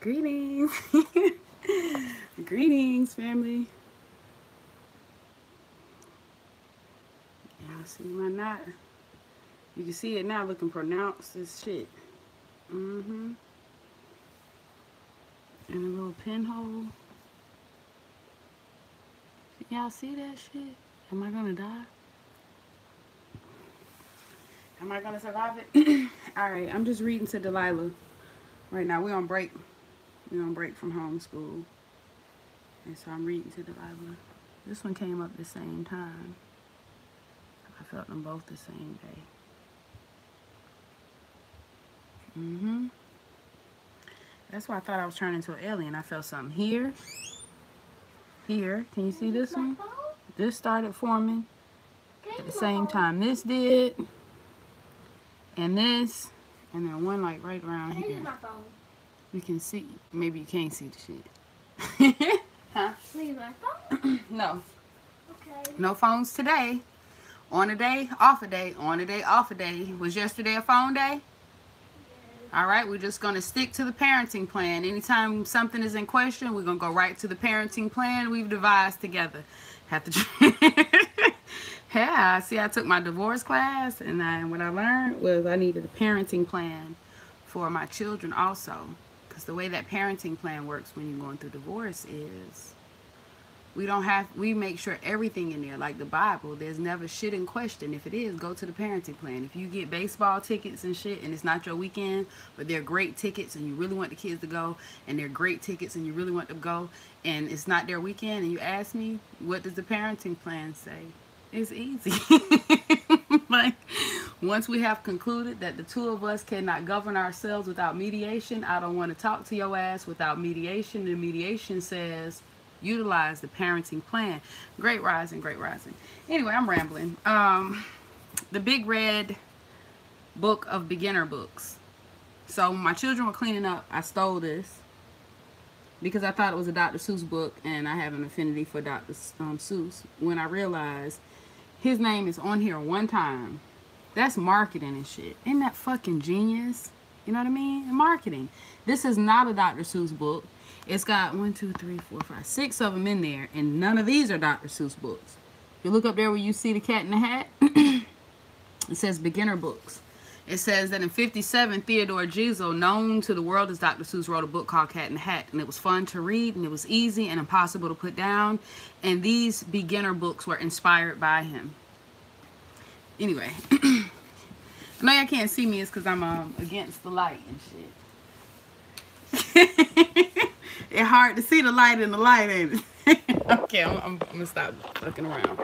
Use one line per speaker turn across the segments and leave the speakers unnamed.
Greetings. Greetings, family. Y'all see my knot? You can see it now looking pronounced as shit. Mm-hmm. And a little pinhole. Y'all see that shit? Am I gonna die? Am I gonna survive it? Alright, I'm just reading to Delilah. Right now, we're on break. We're on break from homeschool. And so I'm reading to Delilah. This one came up the same time. I felt them both the same day. Mm-hmm. That's why I thought I was turning into an alien. I felt something here. Here. Can you see this one? This started forming at the same time this did. And this. And then one like right around here. You can see. Maybe you can't see the shit. Huh?
Leave my phone?
No.
Okay.
No phones today. On a day, off a day. On a day, off a day. Was yesterday a phone day? All right, we're just going to stick to the parenting plan. Anytime something is in question, we're going to go right to the parenting plan we've devised together. Have to. Yeah, see, I took my divorce class, and what I learned was I needed a parenting plan for my children also. Because the way that parenting plan works when you're going through divorce is we make sure everything in there, like the Bible, there's never shit in question. If it is, go to the parenting plan. If you get baseball tickets and shit and it's not your weekend, but they're great tickets and you really want the kids to go, and they're great tickets and you really want them to go, and it's not their weekend, and you ask me, what does the parenting plan say? It's easy. Like, once we have concluded that the two of us cannot govern ourselves without mediation, I don't want to talk to your ass without mediation. The mediation says utilize the parenting plan. Great rising, great rising. Anyway, I'm rambling. The Big Red Book of Beginner Books. So when my children were cleaning up, I stole this because I thought it was a Dr. Seuss book, and I have an affinity for Dr. Seuss. When I realized his name is on here one time. That's marketing and shit. Isn't that fucking genius? You know what I mean? Marketing. This is not a Dr. Seuss book. It's got 1, 2, 3, 4, 5, 6 of them in there, and none of these are Dr. Seuss books. You look up there where you see the cat in the hat. It says beginner books. It says that in 1957, Theodore Dreiser, known to the world as Dr. Seuss, wrote a book called Cat in the Hat, and it was fun to read, and it was easy and impossible to put down, and these beginner books were inspired by him. Anyway, I know y'all can't see me. It's because I'm against the light and shit. It's hard to see the light in the light, ain't it? Okay, I'm gonna stop fucking around.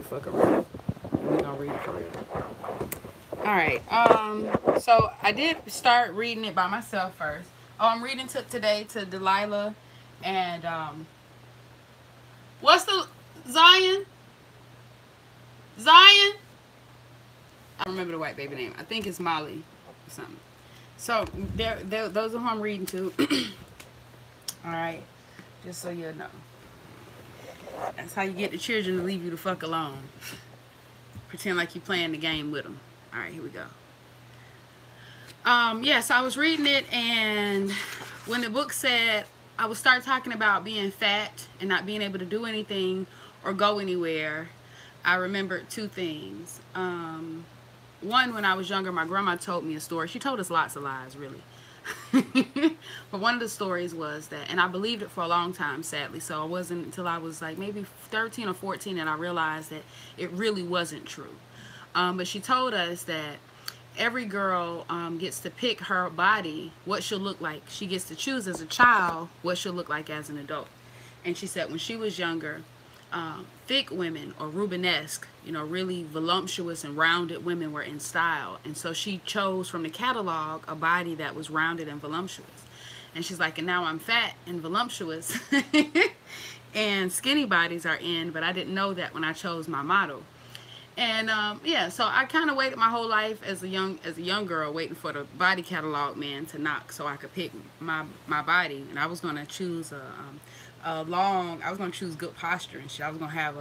Fuck around. We're gonna read it for real. Alright, so I did start reading it by myself first. Oh, I'm reading today to Delilah and, what's the, Zion? Zion? I don't remember the white baby name. I think it's Molly or something. So, those are who I'm reading to. Alright, just so you know. That's how you get the children to leave you the fuck alone. Pretend like you're playing the game with them. Alright, here we go. Yeah, so I was reading it, and when the book said I would start talking about being fat and not being able to do anything or go anywhere, I remembered two things. One, when I was younger, my grandma told me a story. She told us lots of lies, really. But one of the stories was that, and I believed it for a long time, sadly, so it wasn't until I was like maybe 13 or 14 and I realized that it really wasn't true. But she told us that every girl gets to pick her body, what she'll look like. She gets to choose as a child what she'll look like as an adult. And she said when she was younger, thick women or Rubenesque, you know, really voluptuous and rounded women were in style. And so she chose from the catalog a body that was rounded and voluptuous. And she's like, and now I'm fat and voluptuous and skinny bodies are in, but I didn't know that when I chose my model. And yeah, so I kind of waited my whole life as a young girl, waiting for the body catalog man to knock so I could pick my body. And I was gonna choose I was gonna choose good posture and shit. I was gonna have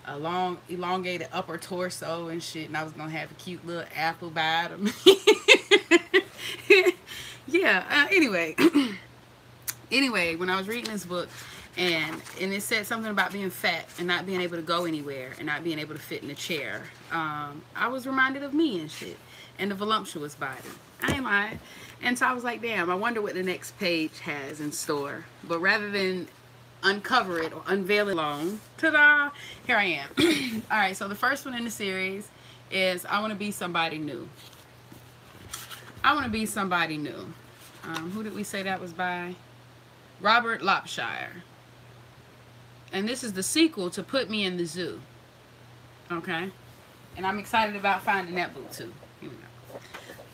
a long, elongated upper torso and shit, and I was gonna have a cute little apple bottom. Yeah. Anyway, Anyway, when I was reading this book, and it said something about being fat and not being able to go anywhere and not being able to fit in a chair, I was reminded of me and shit, and the voluptuous body. I ain't lying. And so I was like, damn, I wonder what the next page has in store. But rather than uncover it or unveil it alone, ta-da, here I am. All right, so the first one in the series is I Want to Be Somebody New. I Want to Be Somebody New. Who did we say that was by? Robert Lopshire. And this is the sequel to Put Me in the Zoo. Okay? And I'm excited about finding that book too. Here we go.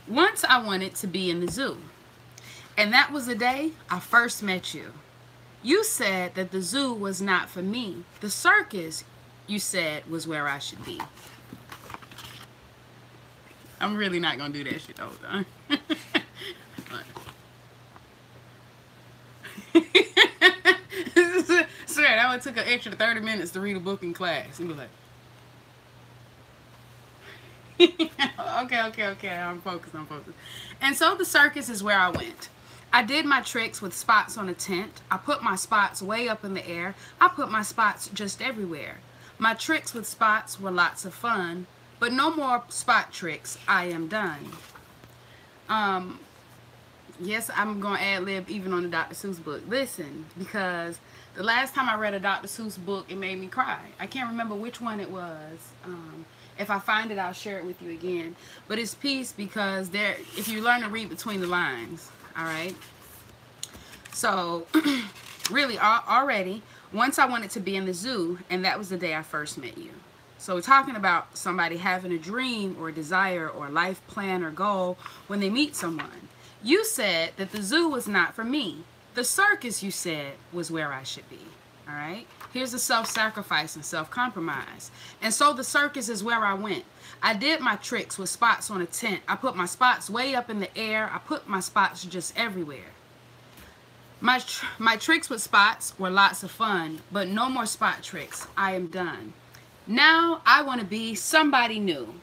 Once I wanted to be in the zoo. And that was the day I first met you. You said that the zoo was not for me. The circus, you said, was where I should be. I'm really not going to do that shit the whole time. Swear, that one took an extra 30 minutes to read a book in class. And be like, okay, I'm focused. And so the circus is where I went. I did my tricks with spots on a tent. I put my spots way up in the air. I put my spots just everywhere. My tricks with spots were lots of fun, but no more spot tricks. I am done. Yes, I'm going to ad-lib even on the Dr. Seuss book. Listen, because the last time I read a Dr. Seuss book, it made me cry. I can't remember which one it was. If I find it, I'll share it with you again. But it's peace because if you learn to read between the lines, all right? So, really, already, once I wanted to be in the zoo, and that was the day I first met you. So we're talking about somebody having a dream or a desire or a life plan or goal when they meet someone. You said that the zoo was not for me. The circus, you said, was where I should be. All right? Here's the self-sacrifice and self-compromise. And so the circus is where I went. I did my tricks with spots on a tent. I put my spots way up in the air. I put my spots just everywhere. My tricks with spots were lots of fun, but no more spot tricks. I am done. Now I want to be somebody new.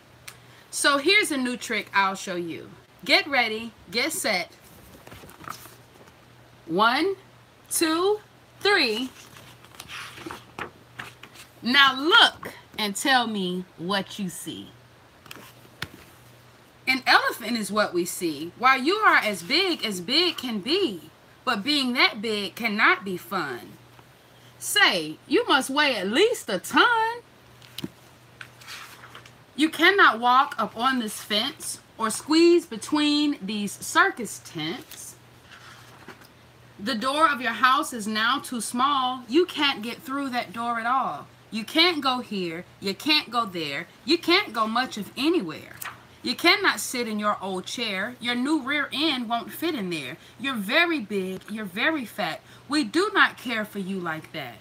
So here's a new trick I'll show you. Get ready, get set. 1, 2, 3. Now look and tell me what you see. An elephant is what we see. While you are as big can be, but being that big cannot be fun. Say, you must weigh at least a ton. You cannot walk up on this fence or squeeze between these circus tents. The door of your house is now too small. You can't get through that door at all. You can't go here. You can't go there. You can't go much of anywhere. You cannot sit in your old chair. Your new rear end won't fit in there. You're very big. You're very fat. We do not care for you like that.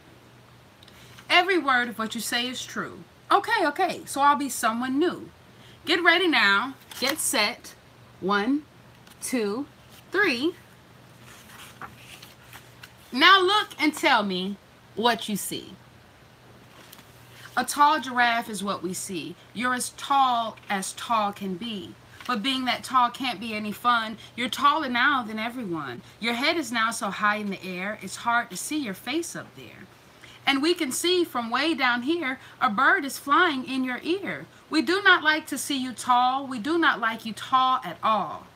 Every word of what you say is true. Okay, so I'll be someone new. Get ready now. Get set. 1, 2, 3. Now look and tell me what you see. A tall giraffe is what we see. You're as tall can be. But being that tall can't be any fun. You're taller now than everyone. Your head is now so high in the air, it's hard to see your face up there. And we can see from way down here, a bird is flying in your ear. We do not like to see you tall. We do not like you tall at all.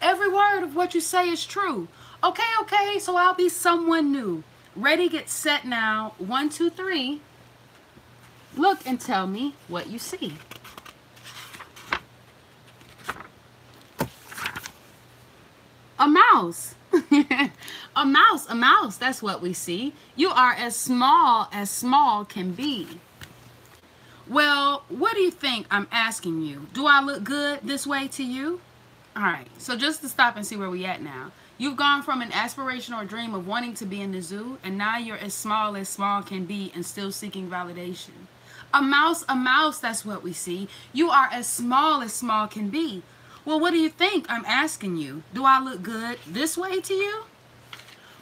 Every word of what you say is true. Okay, so I'll be someone new. Ready, get set now. 1, 2, 3. Look and tell me what you see. A mouse. A mouse, that's what we see. You are as small can be. Well, what do you think I'm asking you? Do I look good this way to you? All right, so just to stop and see where we at now. You've gone from an aspiration or dream of wanting to be in the zoo, and now you're as small can be and still seeking validation. A mouse, that's what we see. You are as small can be. Well, what do you think I'm asking you? Do I look good this way to you?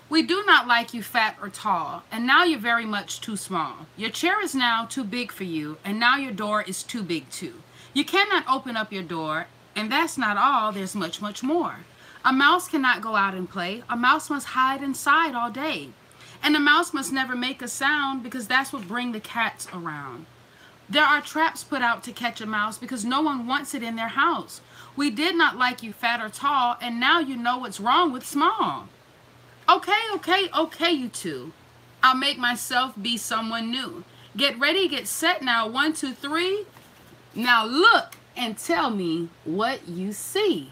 We do not like you fat or tall, and now you're very much too small. Your chair is now too big for you, and now your door is too big too. You cannot open up your door, and that's not all, there's much more. A mouse cannot go out and play. A mouse must hide inside all day. And a mouse must never make a sound because that's what brings the cats around. There are traps put out to catch a mouse because no one wants it in their house. We did not like you fat or tall, and now you know what's wrong with small. Okay, you two. I'll make myself be someone new. Get ready, get set now. 1, 2, 3. Now look and tell me what you see.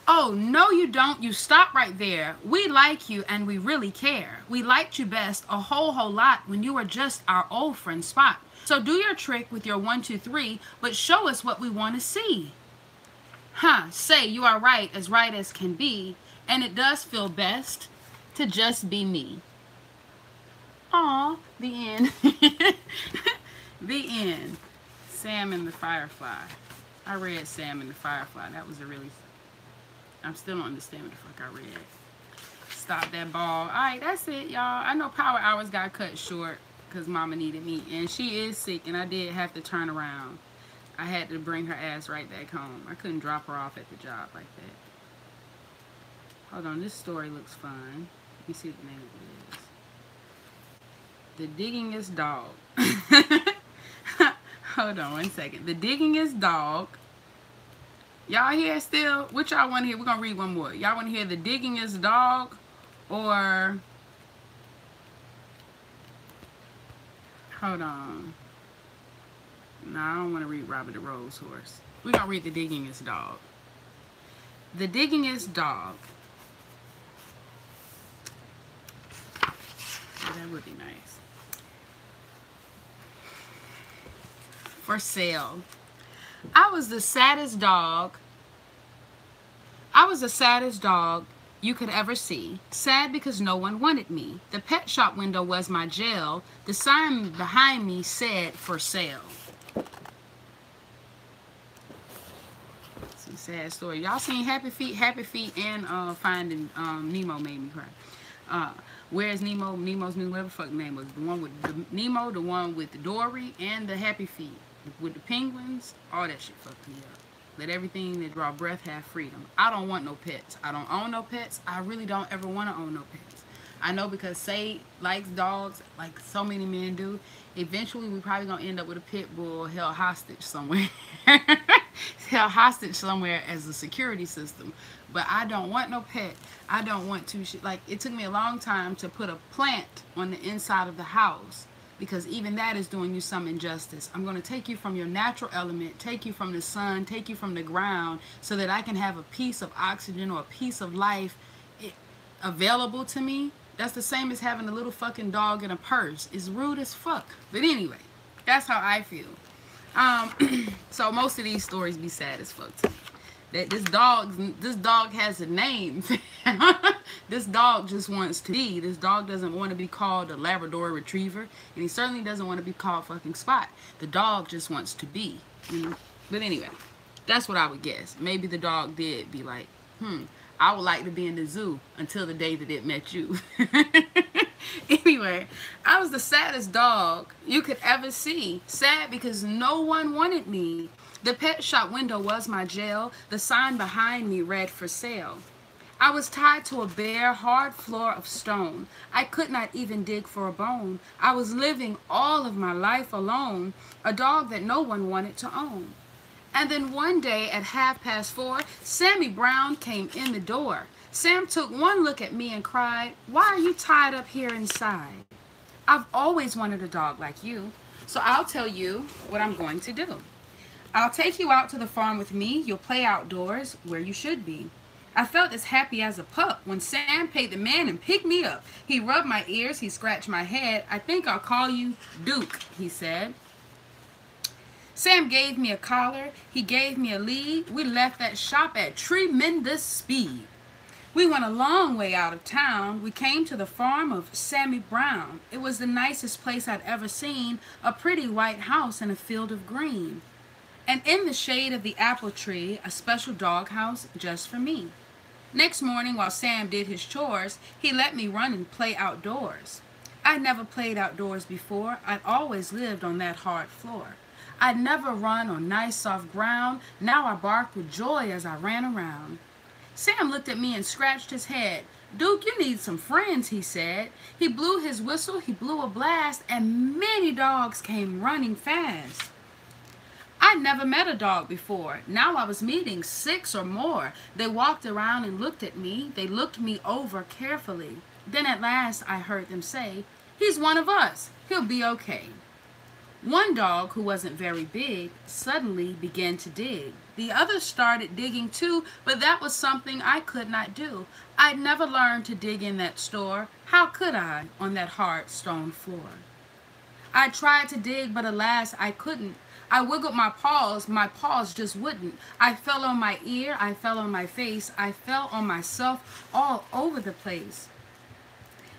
Oh, no you don't. You stop right there. We like you and we really care. We liked you best a whole lot when you were just our old friend Spot. So do your trick with your 1, 2, 3, but show us what we want to see. Say you are right as can be, and it does feel best to just be me. Aw, the end. The end. Sam and the Firefly. I read Sam and the Firefly. That was a really... I still don't understand what the fuck I read. Stop that ball. Alright, that's it, y'all. I know power hours got cut short because mama needed me. And she is sick, and I did have to turn around. I had to bring her ass right back home. I couldn't drop her off at the job like that. Hold on, this story looks fun. Let me see what the name of it is. The Diggingest Dog. Hold on 1 second. The Diggingest Dog. Y'all hear still? What y'all want to hear? We're going to read one more. Y'all want to hear The Diggingest Dog or... Hold on. No, I don't want to read Robert the Rose Horse. We're going to read The Diggingest Dog. The Diggingest Dog. Oh, that would be nice. For sale. I was the saddest dog you could ever see. Sad because no one wanted me. The pet shop window was my jail. The sign behind me said for sale. Some sad story. Y'all seen Happy Feet? Happy Feet and Finding Nemo made me cry. Where's Nemo? Nemo's new, whatever the fuck name was. The one with the Nemo, the one with the Dory, and the Happy Feet. With the penguins, all that shit fucked me up. Let everything that draw breath have freedom. I don't want no pets. I don't own no pets. I really don't ever want to own no pets. I know because Say likes dogs like so many men do. Eventually, we probably going to end up with a pit bull held hostage somewhere. Held hostage somewhere as a security system. But I don't want no pet. I don't want to... Like, it took me a long time to put a plant on the inside of the house. Because even that is doing you some injustice. I'm going to take you from your natural element, take you from the sun, take you from the ground, so that I can have a piece of oxygen or a piece of life available to me. That's the same as having a little fucking dog in a purse. It's rude as fuck. But anyway, that's how I feel. So most of these stories be sad as fuck to me. That this dog has a name. This dog just wants to be. This dog doesn't want to be called a Labrador Retriever, and he certainly doesn't want to be called fucking Spot. The dog just wants to be. You know? But anyway, that's what I would guess. Maybe the dog did be like, I would like to be in the zoo until the day that it met you. Anyway, I was the saddest dog you could ever see. Sad because no one wanted me. The pet shop window was my jail. The sign behind me read for sale. I was tied to a bare, hard floor of stone. I could not even dig for a bone. I was living all of my life alone, a dog that no one wanted to own. And then one day at 4:30, Sammy Brown came in the door. Sam took one look at me and cried, "Why are you tied up here inside? I've always wanted a dog like you. So I'll tell you what I'm going to do. I'll take you out to the farm with me. You'll play outdoors where you should be." I felt as happy as a pup when Sam paid the man and picked me up. He rubbed my ears. He scratched my head. "I think I'll call you Duke," he said. Sam gave me a collar. He gave me a lead. We left that shop at tremendous speed. We went a long way out of town. We came to the farm of Sammy Brown. It was the nicest place I'd ever seen, a pretty white house in a field of green. And in the shade of the apple tree, a special dog house just for me. Next morning, while Sam did his chores, he let me run and play outdoors. I'd never played outdoors before. I'd always lived on that hard floor. I'd never run on nice soft ground. Now I barked with joy as I ran around. Sam looked at me and scratched his head. Duke, you need some friends, he said. He blew his whistle, he blew a blast, and many dogs came running fast. I'd never met a dog before. Now I was meeting 6 or more. They walked around and looked at me. They looked me over carefully. Then at last I heard them say, "He's one of us. He'll be okay." One dog, who wasn't very big, suddenly began to dig. The others started digging too, but that was something I could not do. I'd never learned to dig in that store. How could I on that hard stone floor? I tried to dig, but alas, I couldn't. I wiggled my paws just wouldn't. I fell on my ear, I fell on my face, I fell on myself all over the place.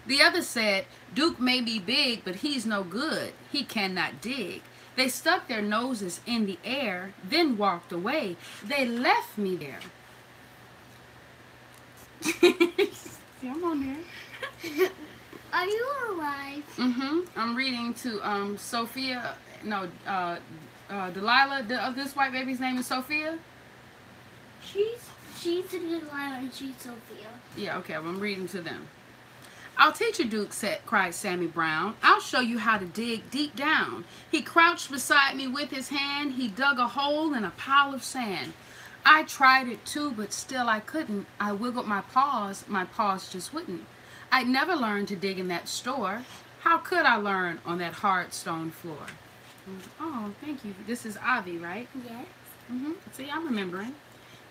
The others said, "Duke may be big, but he's no good. He cannot dig." They stuck their noses in the air, then walked away. They left me there. See, I'm on there.
Are you alright?
I'm reading to Sophia. No, Delilah. This white baby's name is Sophia.
She's Delilah and she's Sophia.
Yeah, okay. Well, I'm reading to them. "I'll teach you, Duke," cried Sammy Brown. "I'll show you how to dig deep down." He crouched beside me with his hand. He dug a hole in a pile of sand. I tried it too, but still I couldn't. I wiggled my paws just wouldn't. I'd never learned to dig in that store. How could I learn on that hard stone floor? Oh, thank you. This is Avi, right?
Yes.
See, I'm remembering.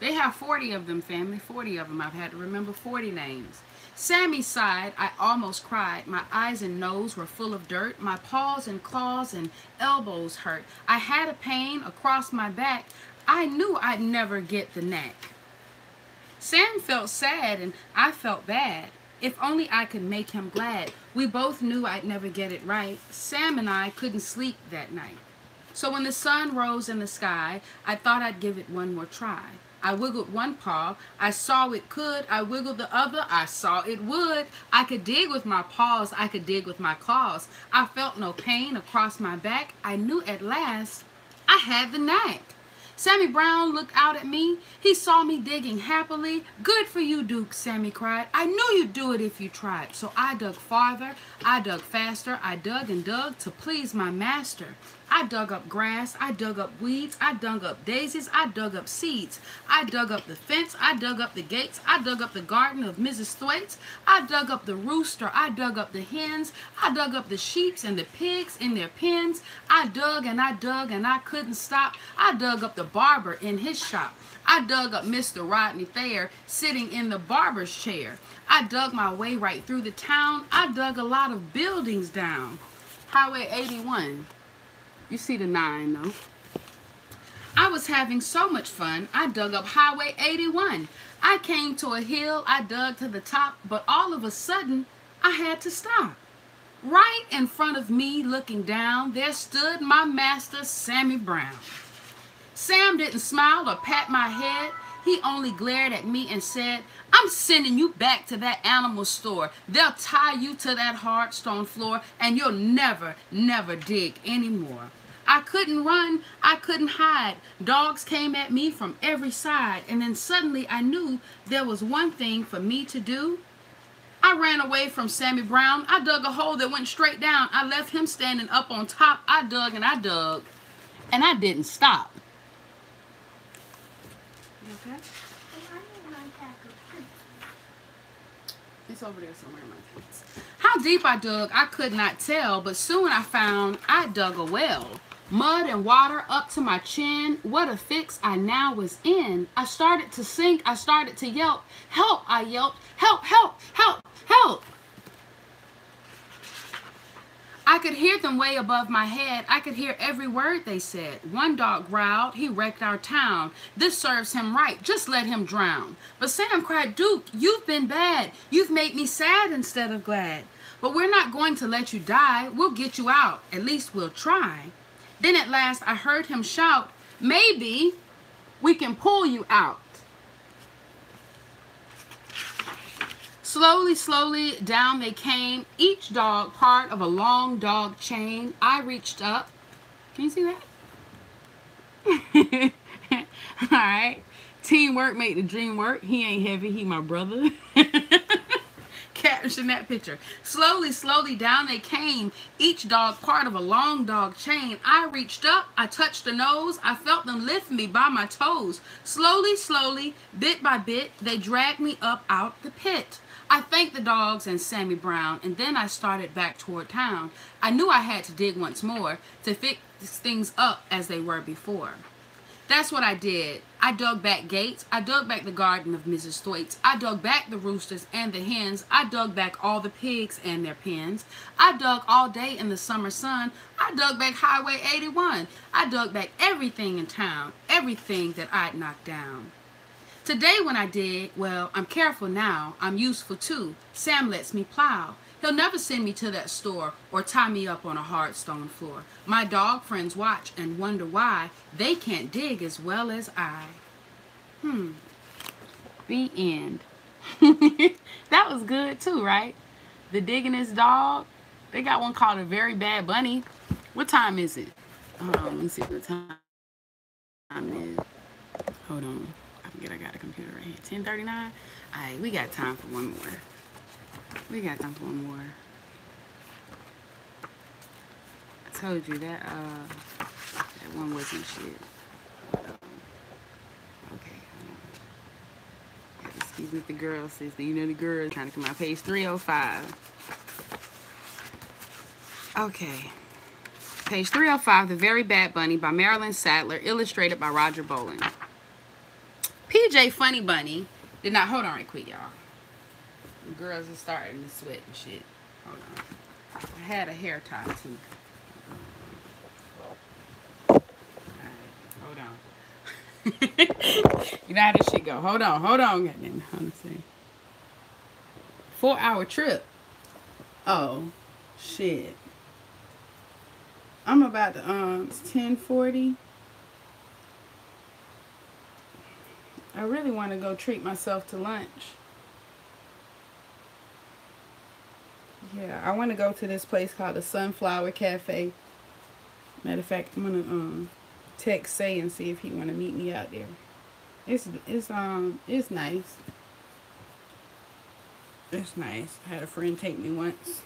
They have 40 of them, family. 40 of them. I've had to remember 40 names. Sammy sighed. I almost cried. My eyes and nose were full of dirt. My paws and claws and elbows hurt. I had a pain across my back. I knew I'd never get the knack. Sam felt sad and I felt bad. If only I could make him glad. We both knew I'd never get it right. Sam and I couldn't sleep that night. So when the sun rose in the sky, I thought I'd give it one more try. I wiggled one paw, I saw it could. I wiggled the other, I saw it would. I could dig with my paws, I could dig with my claws. I felt no pain across my back. I knew at last I had the knack. Sammy Brown looked out at me. He saw me digging happily. "Good for you, Duke," Sammy cried. "I knew you'd do it if you tried." So I dug farther, I dug faster. I dug and dug to please my master. I dug up grass, I dug up weeds, I dug up daisies, I dug up seeds. I dug up the fence, I dug up the gates, I dug up the garden of Mrs. Thwaites. I dug up the rooster, I dug up the hens, I dug up the sheeps and the pigs in their pens. I dug and I couldn't stop. I dug up the barber in his shop. I dug up Mr. Rodney Thayer sitting in the barber's chair. I dug my way right through the town. I dug a lot of buildings down. Highway 81. You see the 9 though. I was having so much fun. I dug up Highway 81. I came to a hill. I dug to the top, but all of a sudden I had to stop. Right in front of me, looking down, there stood my master, Sammy Brown. Sam didn't smile or pat my head. He only glared at me and said, "I'm sending you back to that animal store. They'll tie you to that hard stone floor and you'll never, never dig anymore." I couldn't run. I couldn't hide. Dogs came at me from every side. And then suddenly I knew there was one thing for me to do. I ran away from Sammy Brown. I dug a hole that went straight down. I left him standing up on top. I dug and I didn't stop. Okay? It's over there somewhere in my pants. How deep I dug, I could not tell, but soon I found I dug a well. Mud and water up to my chin. What a fix I now was in. I started to sink. I started to yelp. "Help," I yelped. "Help, help, help, help." I could hear them way above my head. I could hear every word they said. One dog growled, "He wrecked our town. This serves him right. Just let him drown." But Sam cried, "Duke, you've been bad. You've made me sad instead of glad. But we're not going to let you die. We'll get you out. At least we'll try." Then at last I heard him shout, "Maybe we can pull you out." Slowly, slowly down they came, each dog part of a long dog chain. I reached up. Can you see that? All right. Teamwork make the dream work. He ain't heavy. He my brother. Caption that picture. Slowly, slowly down they came, each dog part of a long dog chain. I reached up, I touched the nose, I felt them lift me by my toes. Slowly, slowly, bit by bit, they dragged me up out the pit. I thanked the dogs and Sammy Brown, and then I started back toward town. I knew I had to dig once more to fix things up as they were before. That's what I did. I dug back gates. I dug back the garden of Mrs. Thwaites. I dug back the roosters and the hens. I dug back all the pigs and their pens. I dug all day in the summer sun. I dug back Highway 81. I dug back everything in town, everything that I'd knocked down. Today when I dig, well, I'm careful now. I'm useful too. Sam lets me plow. He'll never send me to that store or tie me up on a hard stone floor. My dog friends watch and wonder why they can't dig as well as I. The end. That was good too, right? The Diggingest Dog. They got one called A Very Bad Bunny. What time is it? Hold on, let me see what time is. Hold on. I forget I got a computer right here. 10:39. All right, we got time for one more. We got time for one more. I told you that that one wasn't shit. Okay. Excuse me, the girl sister. You know the girl trying to come out. Page 305. Okay. Page 305, The Very Bad Bunny by Marilyn Sadler, illustrated by Roger Bolin. PJ Funny Bunny did not, hold on right quick, y'all. The girls are starting to sweat and shit. Hold on. I had a hair tie too. Alright, hold on. You know how this shit go. Hold on. Goddamn. Let's see. 4-hour trip. Oh, shit. I'm about to, it's 10:40. I really want to go treat myself to lunch. Yeah, I want to go to this place called the Sunflower Cafe. Matter of fact, I'm gonna text Say and see if he want to meet me out there. It's nice. It's nice. I had a friend take me once.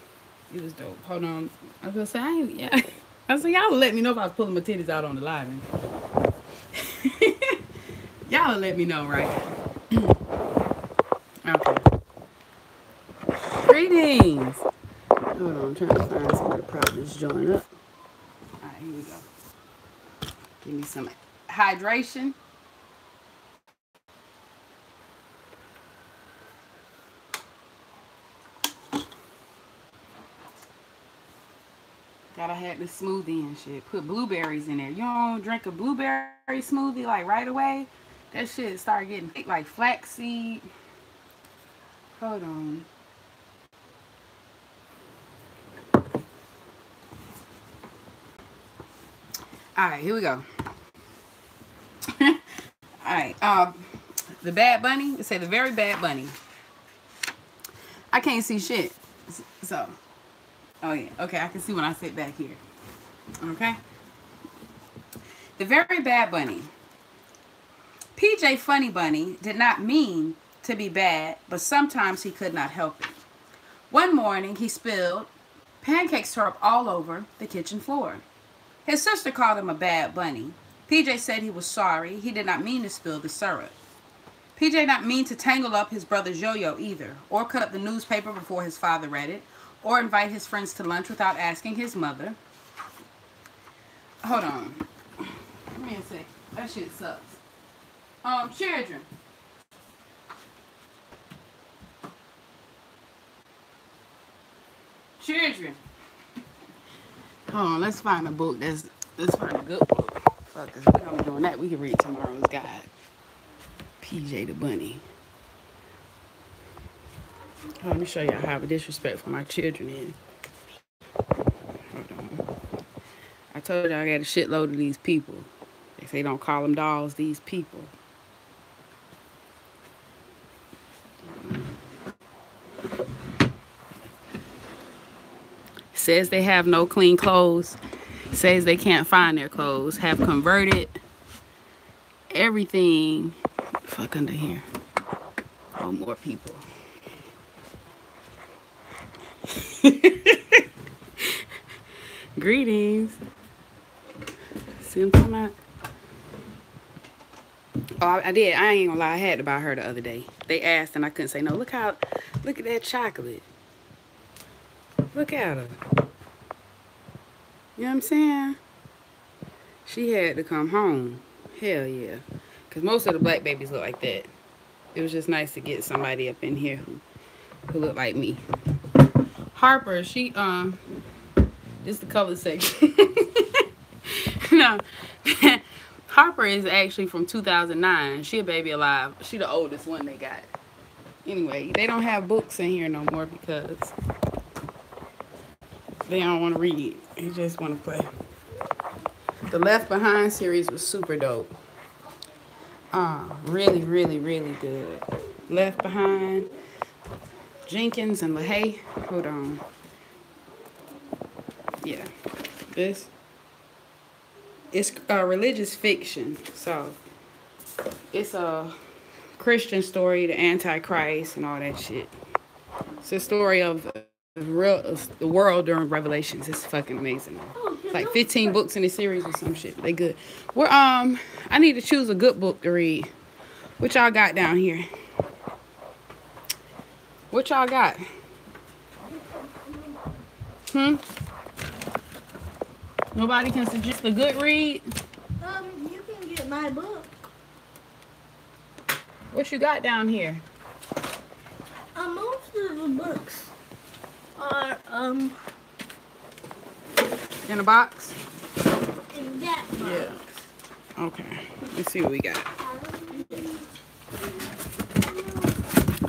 It was dope. Hold on. I was gonna say, yeah. I was like, y'all let me know if I was pulling my titties out on the live. Y'all let me know, right? Okay. Greetings. Hold on, I'm trying to find some of the problems join up. Alright, here we go. Give me some hydration. Gotta have this smoothie and shit. Put blueberries in there. You don't drink a blueberry smoothie like right away? That shit start getting thick like flaxseed. Hold on. Alright, here we go. Alright, the Bad Bunny. It say The Very Bad Bunny. I can't see shit. So, oh yeah, okay, I can see when I sit back here. Okay. The Very Bad Bunny. PJ Funny Bunny did not mean to be bad, but sometimes he could not help it. One morning, he spilled pancake syrup all over the kitchen floor. His sister called him a bad bunny. PJ said he was sorry. He did not mean to spill the syrup. PJ did not mean to tangle up his brother's yo-yo either, or cut up the newspaper before his father read it, or invite his friends to lunch without asking his mother. Hold on. Give me a sec. That shit sucks. Children. Children. Hold on, let's find a book let's find a good book. Fuck this. We're gonna be doing that. We can read tomorrow's guide. PJ the Bunny. Let me show y'all how disrespectful my children is. Hold on. I told y'all I got a shitload of these people. They say don't call them dolls, these people. Says they have no clean clothes. Says they can't find their clothes. Have converted everything. Fuck under here. Oh, more people. Greetings. See what I'm talking about? Oh, I did. I ain't gonna lie. I had to buy her the other day. They asked and I couldn't say no. Look at that chocolate. Look at her. You know what I'm saying? She had to come home. Hell yeah. Because most of the black babies look like that. It was just nice to get somebody up in here who looked like me. Harper, she, this is the color section. No. Harper is actually from 2009. She a baby alive. She the oldest one they got. Anyway, they don't have books in here no more because they don't want to read. They just want to play. The Left Behind series was super dope. Really, really, really good. Left Behind, Jenkins and LaHaye. Hold on. Yeah, it's religious fiction, so it's a Christian story, the Antichrist and all that shit. It's a story of the world during Revelations. It's fucking amazing. Like 15 books in the series or some shit. They good. I need to choose a good book to read. What y'all got down here? What y'all got? Nobody can suggest a good read?
You can get my book.
What you got down here?
Most of the books are,
In a box?
in that box.
Yeah. Okay. Let's see what we got.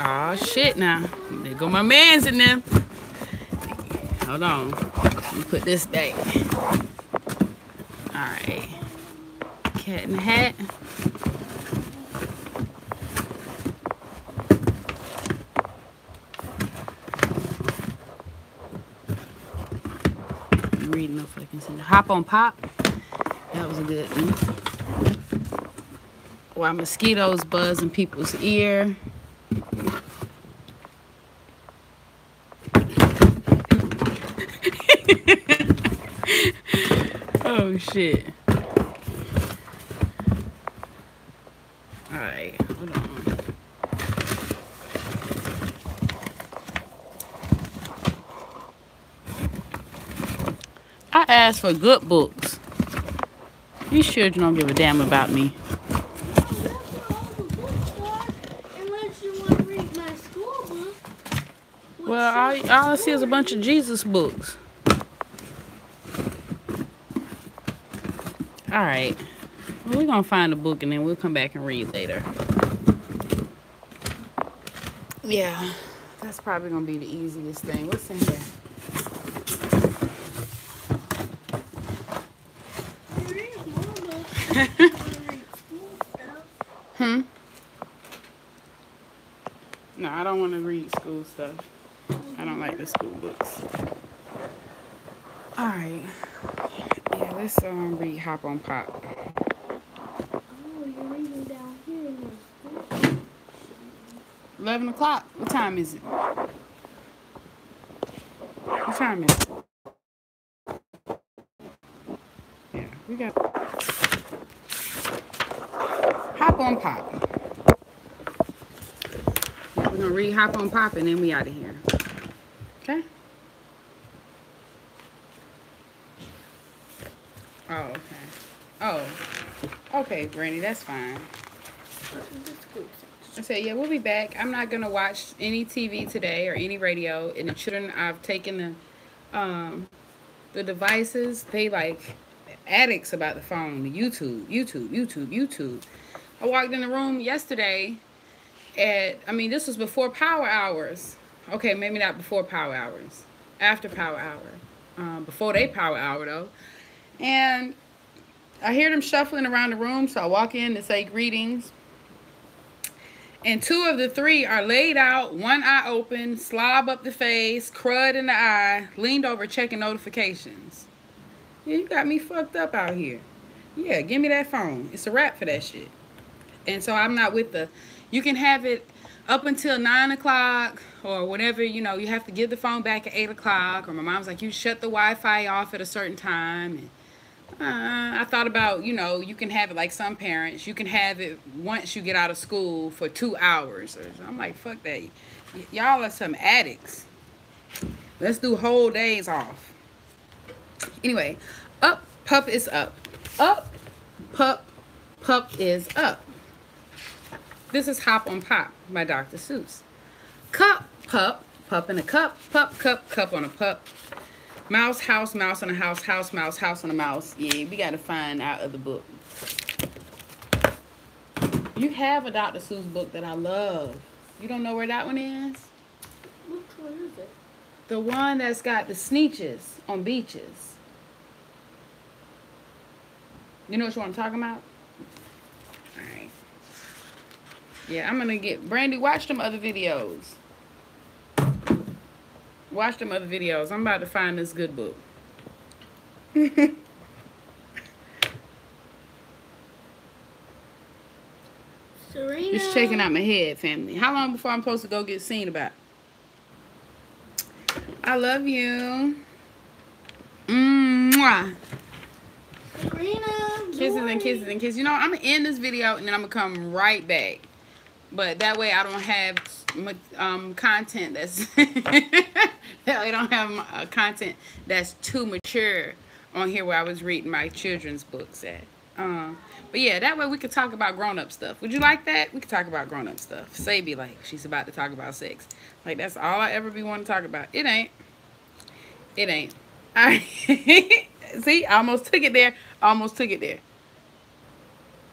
Oh shit now. There go my mans in them. Hold on. Let me put this back. Alright. Cat in the Hat. I'm reading no fucking sense. Hop on Pop. That was a good one. While mosquitoes buzz in people's ear. Oh shit. Alright, hold on. I asked for good books. These children don't give a damn about me.
Unless you want to read my school book.
Well, all I see is a bunch of Jesus books. Alright. Well, we're going to find a book and then we'll come back and read later. Yeah. That's probably going to be the easiest thing. What's in here? No, I don't want to read school stuff. I don't like the school books. Alright. Yeah, let's read Hop on Pop.
Oh, you're reading down here in the school.
11 o'clock. What time is it? What time is it? Yeah, we got Hop on Pop. We're going to read Hop on Pop and then we out of here. Okay? Oh, okay. Oh. Okay, Granny, that's fine. I said, yeah, we'll be back. I'm not going to watch any TV today or any radio. And the children, I've taken the devices. They like addicts about the phone. The YouTube. I walked in the room yesterday this was before power hours. Okay, maybe not before power hours. After power hour. Before they power hour, though. And I hear them shuffling around the room, so I walk in to say greetings. And 2 of the 3 are laid out, one eye open, slob up the face, crud in the eye, leaned over checking notifications. Yeah, you got me fucked up out here. Yeah, give me that phone. It's a wrap for that shit. And so I'm not with the, you can have it up until 9 o'clock or whenever, you know, you have to give the phone back at 8 o'clock. Or my mom's like, you shut the Wi-Fi off at a certain time. And I thought about, you know, you can have it like some parents. You can have it once you get out of school for 2 hours. I'm like, fuck that. Y'all are some addicts. Let's do whole days off. Anyway, up, pup is up. Up, pup, pup is up. This is Hop on Pop by Dr. Seuss. Cup, pup, pup in a cup, pup, cup, cup on a pup. Mouse, house, mouse on a house, house, mouse, house on a mouse. Yeah, we got to find our other book. You have a Dr. Seuss book that I love. You don't know where that one is?
Which one is it?
The one that's got the sneeches on beaches. You know what I'm talking about? Alright. Yeah, I'm gonna get Brandy, watch them other videos. Watch them other videos. I'm about to find this good book.
Serena.
Just checking out my head, family. How long before I'm supposed to go get seen about? I love you. Mwah.
Serena.
Kisses and kisses and kisses. You know, I'm going to end this video and then I'm going to come right back. But that way I don't have content that's... that way I don't have content that's too mature on here where I was reading my children's books at. But yeah, that way we could talk about grown-up stuff. Would you like that? We could talk about grown-up stuff. Say be like, she's about to talk about sex. Like, that's all I ever be wanting to talk about. It ain't. It ain't. All right. See, I almost took it there. Almost took it there.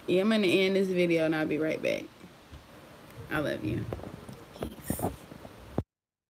Yeah, I'm going to end this video and I'll be right back. I love you.